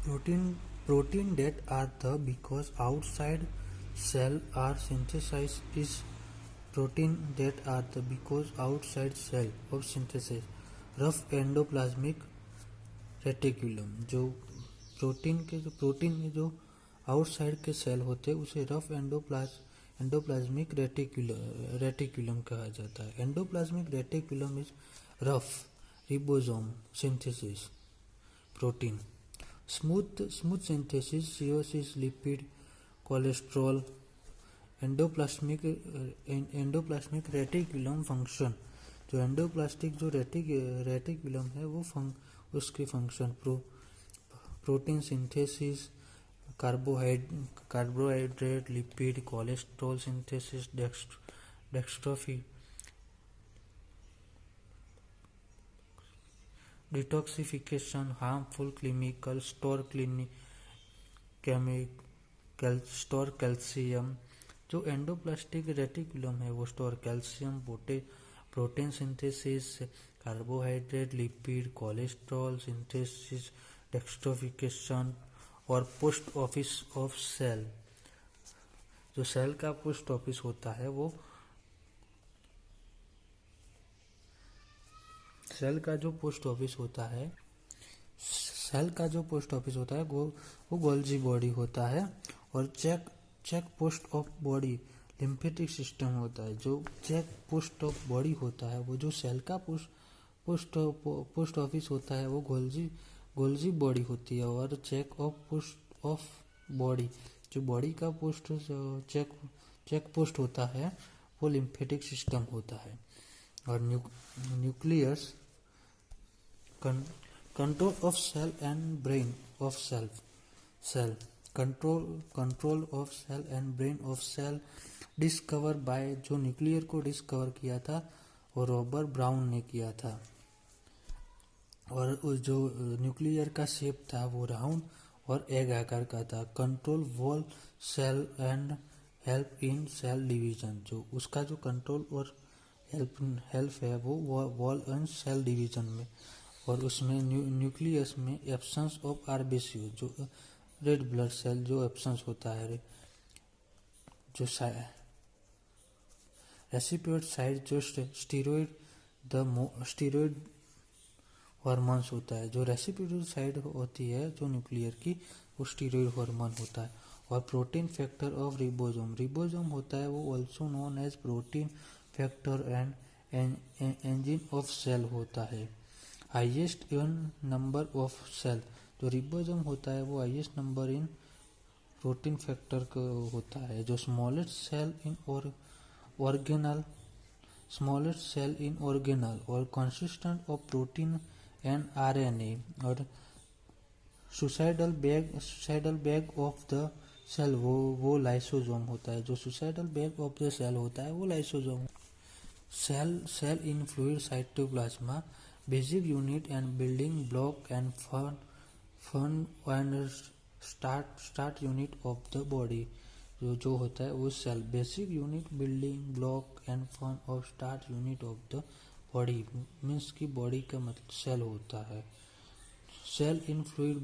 Protein protein that are the because outside cell are synthesized is protein that are the because outside cell of synthesis rough endoplasmic reticulum जो protein में जो outside के cell होते हैं उसे rough endoplasmic reticulum कहा जाता है. Endoplasmic reticulum is rough ribosome synthesis protein smooth synthesis सियोसिस lipid cholesterol endoplasmic reticulum function जो एंडोप्लास्टिक जो रेटिकुलम है वो उसके function protein synthesis carbohydrate lipid cholesterol synthesis डेक्स्ट्रोफी detoxification harmful chemical store calcium जो एंडोप्लास्टिक रेटिकुलम है वो store calcium protein synthesis carbohydrate lipid cholesterol synthesis डेक्स्ट्रोफिकेशन और पोस्ट ऑफिस ऑफ सेल जो सेल का पोस्ट ऑफिस होता है वो सेल का जो पोस्ट ऑफिस होता है वो गोल्जी बॉडी होता है और check post of body lymphatic system होता है. जो चेक पोस्ट ऑफ बॉडी होता है वो जो सेल का पोस्ट ऑफिस होता है वो गोल्जी बॉडी होती है और check of post of body जो बॉडी का चेक पोस्ट होता है वो लिम्फेटिक सिस्टम होता है. और nucleus control of cell and brain of cell control of cell and brain of cell discover by जो न्यूक्लियर को डिस्कवर किया था और रॉबर्ट ब्राउन ने किया था. और जो न्यूक्लियर का शेप था वो राउंड और एग आकार का था. Control wall cell and help in cell division जो उसका जो कंट्रोल और हेल्प है वो वॉल एंड सेल डिवीजन में. और उसमें न्यूक्लियस में एब्सेंस ऑफ आरबीसी जो रेड ब्लड सेल जो एब्सेंस होता है जो रेसिपिएंट साइड जो स्टीरॉयड हार्मोन्स होता है. जो रेसिपिएंट साइड होती है जो न्यूक्लियर की वो स्टीरॉयड हार्मोन होता है. और प्रोटीन फैक्टर ऑफ रिबोसोम होता है वो also known as protein factor and engine of cell होता है. Highest in number of cell जो रिबोसोम होता है वो highest number in protein factor का होता है. जो स्मॉलेस्ट सेल इन ऑर्गेनल और consistent of protein and RNA. और suicidal bag of the cell वो लाइसोसोम होता है. जो suicidal bag of the cell होता है वो lysosome. Cell in fluid cytoplasma basic unit and building block and fun and start unit of the body जो होता है वो cell basic unit building block and fun और start unit of the body means की body का मतलब cell होता है. Cell in fluid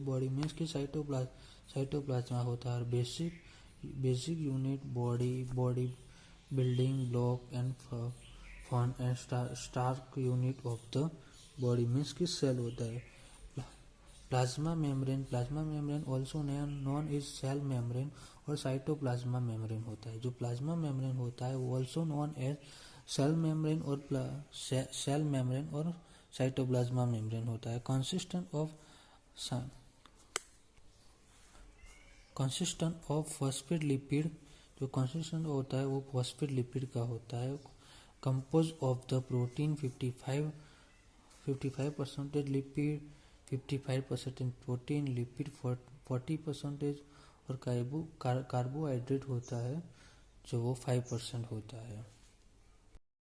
body means की साइटोप्लाज्मा होता है. Basic unit body building block and fun and start unit of the body means की सेल होता है. Plasma membrane also known is cell membrane और साइटोप्लाज्मा मेम्ब्रेन होता है. जो प्लाज्मा मेम्ब्रेन होता है वो also known as cell membrane और साइटोप्लाज्मा मेम्ब्रेन होता है. कंसिस्टेंट ऑफ फॉस्फेट लिपिड जो कंसिस्टेंट होता है वो फॉस्फेट लिपिड का होता है. Compose of the protein 55% lipid 55% protein lipid 40% और कार्बोहाइड्रेट होता है जो वो 5% होता है.